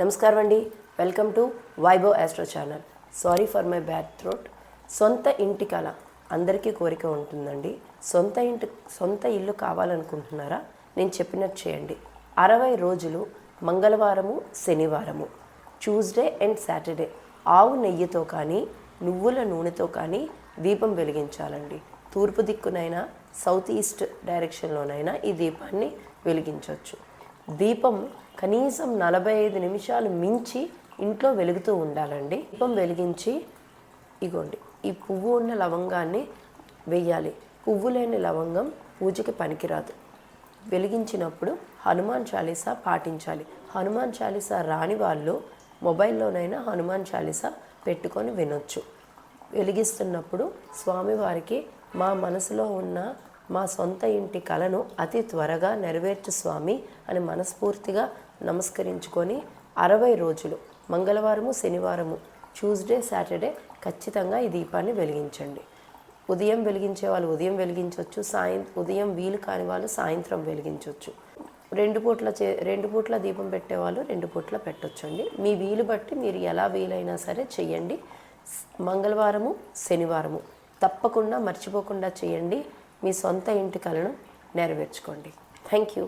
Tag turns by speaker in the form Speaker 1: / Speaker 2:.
Speaker 1: నమస్కారం అండి. Welcome to Vaibhav astro channel. Sorry for my bad throat. సొంత ఇంటి కళ అందరికీ కోరిక ఉంటుందండి. సొంత ఇల్లు కావాలనుకుంటున్నారా? నేను చెప్పినట్టు చేయండి. 60 రోజులు మంగళవారము, శనివారము, ట్యూస్డే అండ్ సాటర్డే ఆవు నెయ్యితో కానీ నువ్వుల నూనెతో కానీ దీపం వెలిగించాలండి. తూర్పు దిక్కునైనా సౌత్ ఈస్ట్ డైరెక్షన్లోనైనా ఈ దీపాన్ని వెలిగించవచ్చు. దీపం కనీసం 45 నిమిషాలు మించి ఇంట్లో వెలుగుతూ ఉండాలండి. దీపం వెలిగించి ఇగోండి ఈ పువ్వు ఉన్న లవంగాన్ని వెయ్యాలి. పువ్వు లేని లవంగం పూజకి పనికిరాదు. వెలిగించినప్పుడు హనుమాన్ చాలీసా పాటించాలి. హనుమాన్ చాలీసా రాని వాళ్ళు మొబైల్లోనైనా హనుమాన్ చాలీసా పెట్టుకొని వినొచ్చు. వెలిగిస్తున్నప్పుడు స్వామివారికి మా మనసులో ఉన్న మా సొంత ఇంటి కలను అతి త్వరగా నెరవేర్చు స్వామి అని మనస్ఫూర్తిగా నమస్కరించుకొని 60 రోజులు మంగళవారము, శనివారము, ట్యూస్డే, సాటర్డే ఖచ్చితంగా ఈ దీపాన్ని వెలిగించండి. ఉదయం వెలిగించే వాళ్ళు ఉదయం వెలిగించవచ్చు, ఉదయం వీలు కాని వాళ్ళు సాయంత్రం వెలిగించవచ్చు. రెండు పూట్ల దీపం పెట్టేవాళ్ళు 2 పూట్ల పెట్టొచ్చండి. మీ వీలు బట్టి మీరు ఎలా వీలైనా సరే చెయ్యండి. మంగళవారము, శనివారము తప్పకుండా మర్చిపోకుండా చేయండి. మీ సొంత ఇంటి కలను నెరవేర్చుకోండి. Thank you.